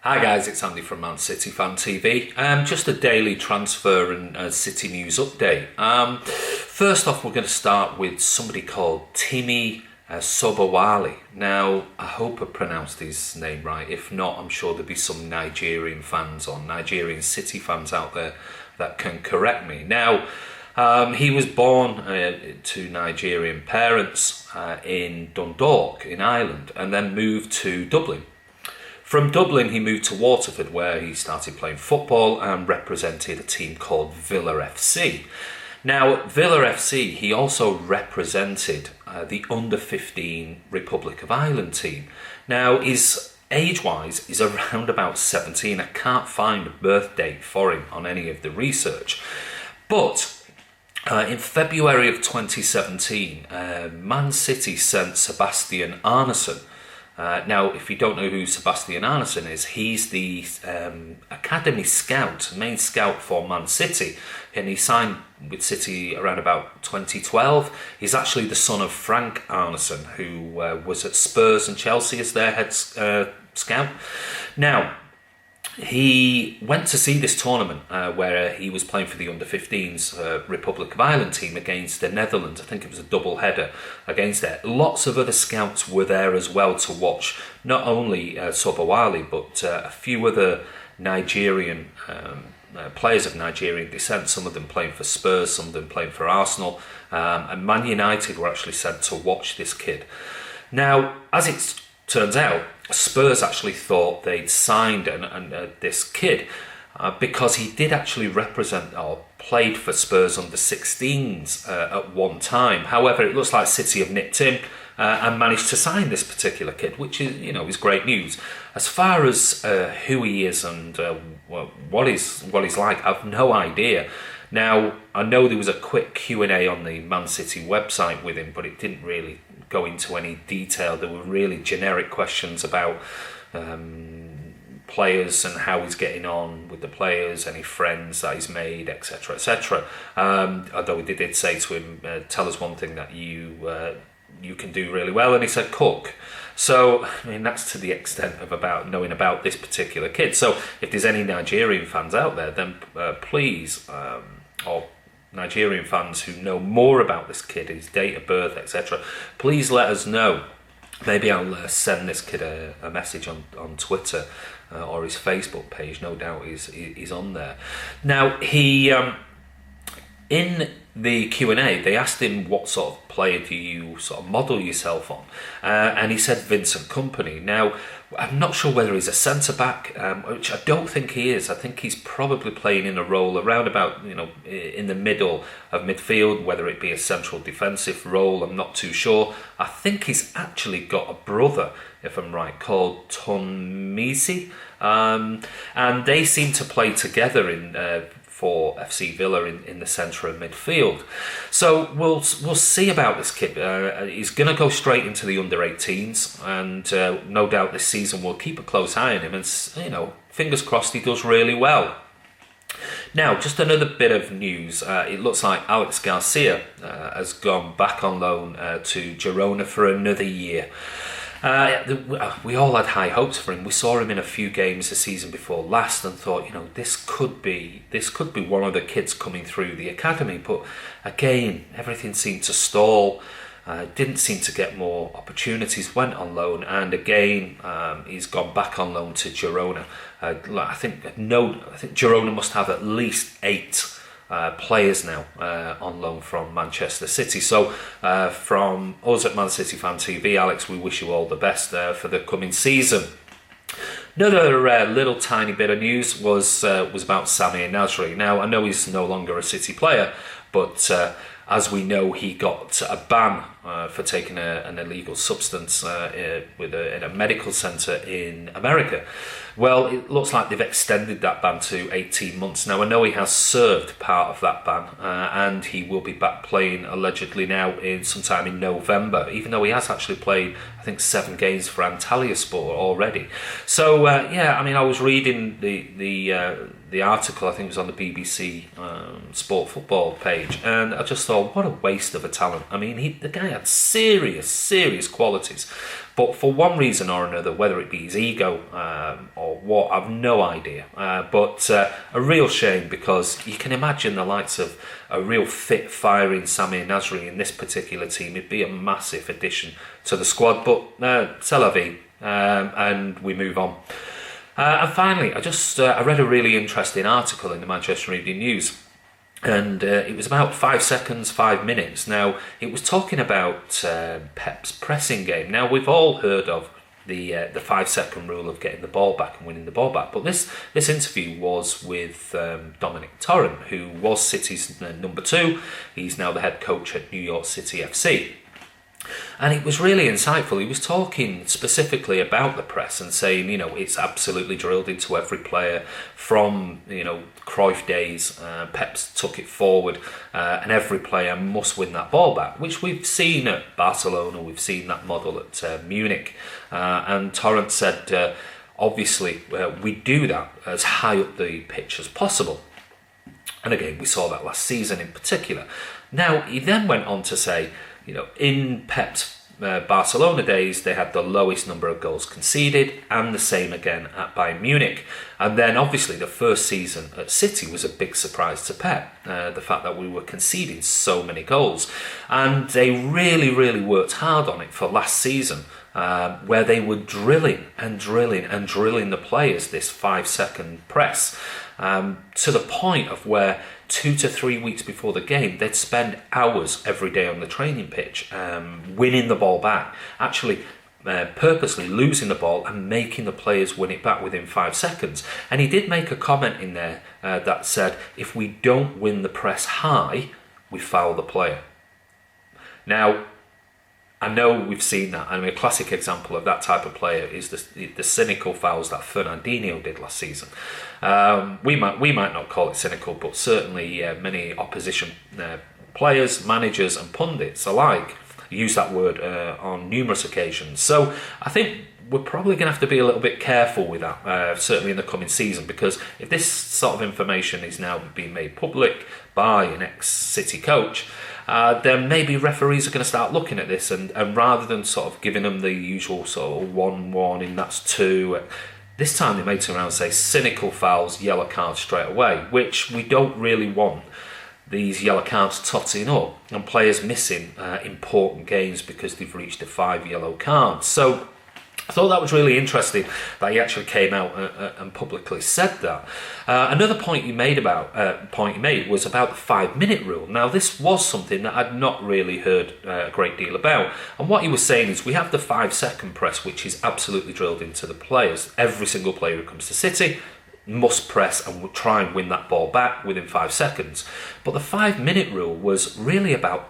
Hi guys, it's Andy from Man City Fan TV. Just a daily transfer and City news update. First off, we're going to start with somebody called Timi Sobowale. Now, I hope I pronounced his name right. If not, I'm sure there'll be some Nigerian fans or Nigerian City fans out there that can correct me. Now, he was born to Nigerian parents in Dundalk in Ireland and then moved to Dublin. From Dublin, he moved to Waterford, where he started playing football and represented a team called Villa FC. Now, Villa FC, he also represented the under-15 Republic of Ireland team. Now, his age-wise is around about 17. I can't find a birth date for him on any of the research. But in February of 2017, Man City sent Sebastian Arneson. Now, if you don't know who Sebastian Arneson is, he's the academy scout, main scout for Man City, and he signed with City around about 2012. He's actually the son of Frank Arneson, who was at Spurs and Chelsea as their head scout. Now, he went to see this tournament where he was playing for the under-15s Republic of Ireland team against the Netherlands. I think it was a double header against it. Lots of other scouts were there as well to watch, not only Sobowale, but a few other Nigerian players of Nigerian descent, some of them playing for Spurs, some of them playing for Arsenal, and Man United were actually sent to watch this kid. Now, as it turns out, Spurs actually thought they'd signed this kid because he did actually represent or played for Spurs under 16s at one time. However, it looks like City have nipped him and managed to sign this particular kid, which is great news. As far as who he is and what he's like, I've no idea. Now, I know there was a quick Q&A on the Man City website with him, but it didn't really go into any detail. There were really generic questions about players and how he's getting on with the players, any friends that he's made, etc., etc. Although he did say to him, tell us one thing that you can do really well, and he said cook. So, I mean, that's to the extent of about knowing about this particular kid. So, if there's any Nigerian fans out there, then please, or Nigerian fans who know more about this kid, his date of birth, etc., please let us know. Maybe I'll send this kid a message on Twitter or his Facebook page. No doubt he's on there. Now, he in the Q&A, they asked him what sort of player do you sort of model yourself on, and he said Vincent Kompany. Now, I'm not sure whether he's a centre-back, which I don't think he is. I think he's probably playing in a role around about, in the middle of midfield, whether it be a central defensive role, I'm not too sure. I think he's actually got a brother, if I'm right, called Tonmisi, and they seem to play together for FC Villa in the centre of midfield. So we'll see about this kid. He's going to go straight into the under-18s, and no doubt this season we'll keep a close eye on him, and fingers crossed he does really well. Now, just another bit of news. It looks like Alex Garcia has gone back on loan to Girona for another year. We all had high hopes for him. We saw him in a few games the season before last and thought, this could be one of the kids coming through the academy. But again, everything seemed to stall. Didn't seem to get more opportunities. Went on loan, and again, he's gone back on loan to Girona. I think Girona must have at least 8 players now on loan from Manchester City. So from us at Man City Fan TV, Alex, we wish you all the best for the coming season. Another little tiny bit of news was about Samir Nasri. Now, I know he's no longer a City player, but as we know, he got a ban for taking an illegal substance in a medical centre in America. Well, it looks like they've extended that ban to 18 months. Now, I know he has served part of that ban, and he will be back playing allegedly now sometime in November, even though he has actually played, I think 7 games for Antalyaspor already. So I was reading the article. I think it was on the BBC Sport Football page, and I just thought, what a waste of a talent. I mean, the guy had serious qualities, but for one reason or another, whether it be his ego or what, I've no idea. But a real shame, because you can imagine the likes of a real fit, firing Samir Nasri in this particular team. It'd be a massive addition to the squad. But c'est la vie, and we move on. And finally, I read a really interesting article in the Manchester Evening News, and it was about 5 seconds, 5 minutes. Now, it was talking about Pep's pressing game. Now, we've all heard of the 5-second rule of getting the ball back and winning the ball back, but this interview was with Dominic Torrent, who was City's number 2. He's now the head coach at New York City FC. And it was really insightful. He was talking specifically about the press and saying, it's absolutely drilled into every player from, Cruyff days. Pep's took it forward, and every player must win that ball back, which we've seen at Barcelona. We've seen that model at Munich. And Torrent said, obviously, we do that as high up the pitch as possible. And again, we saw that last season in particular. Now, he then went on to say, in Pep's Barcelona days, they had the lowest number of goals conceded, and the same again at Bayern Munich. And then obviously the first season at City was a big surprise to Pep, the fact that we were conceding so many goals. And they really worked hard on it for last season, where they were drilling the players, this 5-second press, to the point of where 2 to 3 weeks before the game, they'd spend hours every day on the training pitch, winning the ball back, actually purposely losing the ball and making the players win it back within 5 seconds. And he did make a comment in there that said, if we don't win the press high, we foul the player. Now, I know we've seen that. I mean, a classic example of that type of player is the cynical fouls that Fernandinho did last season. We might not call it cynical, but certainly many opposition players, managers and pundits alike use that word on numerous occasions. So I think we're probably going to have to be a little bit careful with that, certainly in the coming season, because if this sort of information is now being made public by an ex-City coach, then maybe referees are going to start looking at this, and rather than sort of giving them the usual sort of 1 warning, that's 2, this time they may turn around and say cynical fouls, yellow cards straight away, which we don't really want. These yellow cards totting up and players missing important games because they've reached the 5 yellow cards. So I thought that was really interesting that he actually came out and publicly said that. Another point he made was about the 5-minute rule. Now, this was something that I'd not really heard a great deal about. And what he was saying is we have the 5-second press, which is absolutely drilled into the players. Every single player who comes to City must press and try and win that ball back within 5 seconds. But the 5-minute rule was really about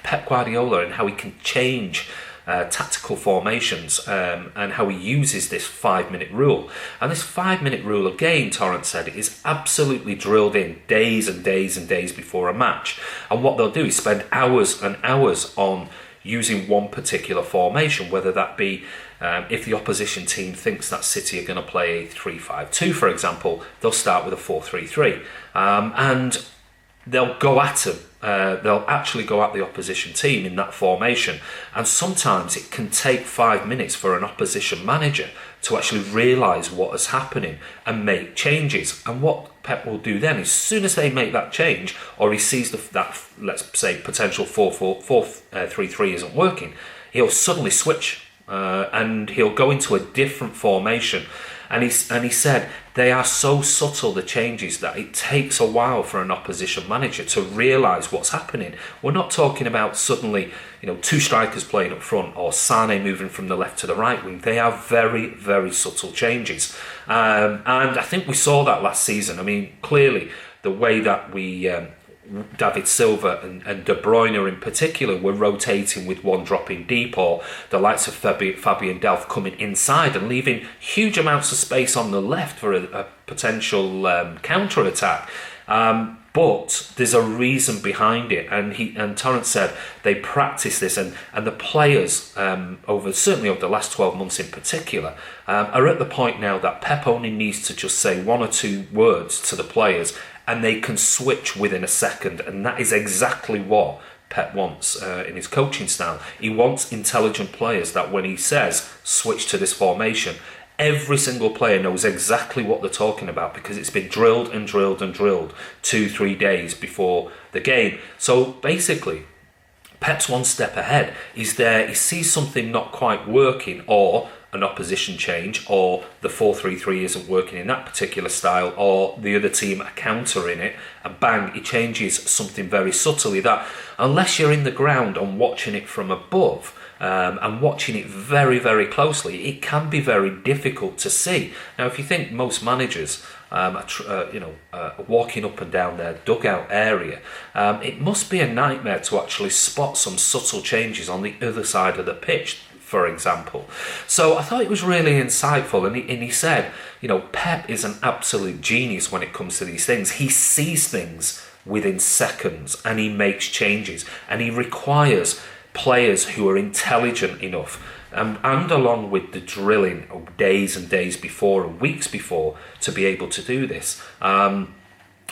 Pep Guardiola and how he can change tactical formations and how he uses this 5-minute rule. And this 5-minute rule, again, Torrent said, is absolutely drilled in days and days and days before a match. And what they'll do is spend hours and hours on using one particular formation, whether that be if the opposition team thinks that City are going to play a 3-5-2, for example, they'll start with a 4-3-3. And they'll go at them. They'll actually go at the opposition team in that formation. And sometimes it can take 5 minutes for an opposition manager to actually realise what is happening and make changes. And what Pep will do then, as soon as they make that change, or he sees that, let's say, potential 4-3-3 isn't working, he'll suddenly switch and he'll go into a different formation. And he said they are so subtle, the changes, that it takes a while for an opposition manager to realise what's happening. We're not talking about suddenly, 2 strikers playing up front or Sane moving from the left to the right wing. They are very, very subtle changes. And I think we saw that last season. I mean, clearly the way that we David Silva and De Bruyne in particular were rotating with one dropping deep, or the likes of Fabian Delph coming inside and leaving huge amounts of space on the left for a potential counter-attack. But there's a reason behind it, and Torrance said they practice this, and the players certainly over the last 12 months in particular are at the point now that Pep only needs to just say one or two words to the players, and they can switch within a second, and that is exactly what Pep wants in his coaching style. He wants intelligent players that when he says switch to this formation, every single player knows exactly what they're talking about because it's been drilled and drilled and drilled 2-3 days before the game. So basically, Pep's one step ahead. He's there, he sees something not quite working, or an opposition change, or the 4-3-3 isn't working in that particular style, or the other team are countering it, and bang, he changes something very subtly that, unless you're in the ground and watching it from above, and watching it very, very closely, it can be very difficult to see. Now, if you think most managers walking up and down their dugout area, it must be a nightmare to actually spot some subtle changes on the other side of the pitch, for example. So I thought it was really insightful, and he said, Pep is an absolute genius when it comes to these things. He sees things within seconds, and he makes changes, and he requires players who are intelligent enough, and along with the drilling of days and days before and weeks before, to be able to do this.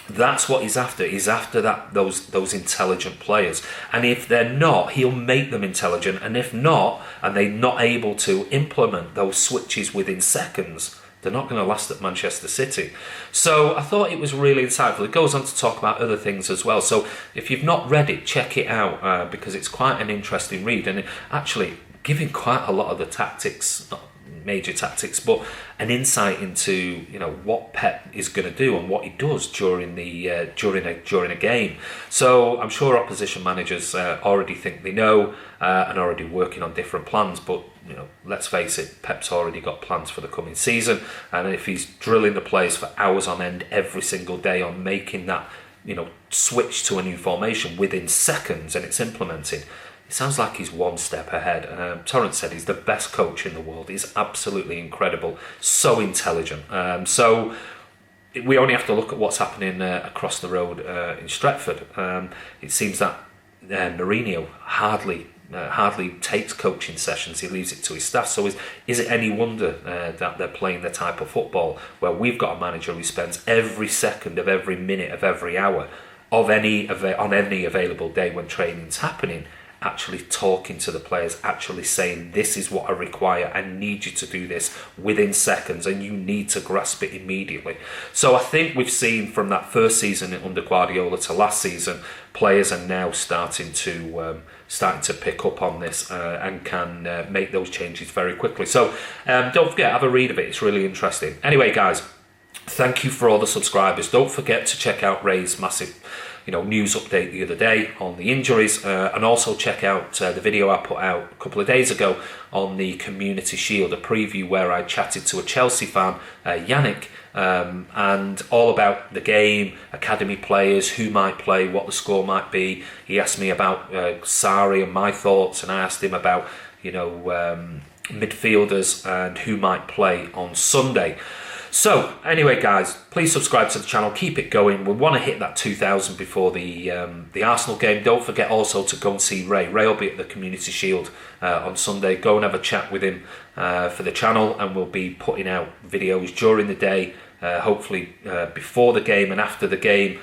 That's what he's after. He's after those intelligent players, and if they're not, he'll make them intelligent. And if not, and they're not able to implement those switches within seconds, they're not going to last at Manchester City. So I thought it was really insightful. It goes on to talk about other things as well. So if you've not read it, check it out because it's quite an interesting read, and actually giving quite a lot of the tactics, not major tactics, but an insight into what Pep is going to do and what he does during a game. So I'm sure opposition managers already think they know and are already working on different plans, but let's face it, Pep's already got plans for the coming season, and if he's drilling the players for hours on end every single day on making that switch to a new formation within seconds, and it's implemented, it sounds like he's one step ahead. Torrance said he's the best coach in the world. He's absolutely incredible, so intelligent. So we only have to look at what's happening across the road in Stretford. It seems that Mourinho hardly takes coaching sessions. He leaves it to his staff. So is it any wonder that they're playing the type of football where we've got a manager who spends every second of every minute of every hour on any available day when training's happening, actually talking to the players, actually saying, this is what I require, I need you to do this within seconds, and you need to grasp it immediately. So I think we've seen from that first season under Guardiola to last season, players are now starting to pick up on this and can make those changes very quickly. So don't forget, have a read of it, it's really interesting. Anyway guys, thank you for all the subscribers. Don't forget to check out Ray's massive news update the other day on the injuries, and also check out the video I put out a couple of days ago on the Community Shield, a preview where I chatted to a Chelsea fan, Yannick, and all about the game, academy players, who might play, what the score might be. He asked me about Sarri and my thoughts, and I asked him about midfielders and who might play on Sunday. So, anyway guys, please subscribe to the channel, keep it going. We want to hit that 2,000 before the Arsenal game. Don't forget also to go and see Ray. Ray will be at the Community Shield on Sunday. Go and have a chat with him for the channel, and we'll be putting out videos during the day, hopefully before the game and after the game,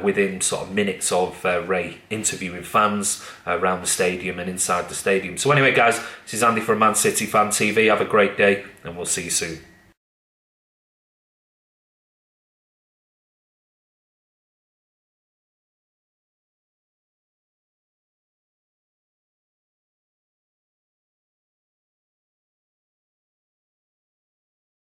within sort of minutes of Ray interviewing fans around the stadium and inside the stadium. So anyway guys, this is Andy from Man City Fan TV. Have a great day, and we'll see you soon.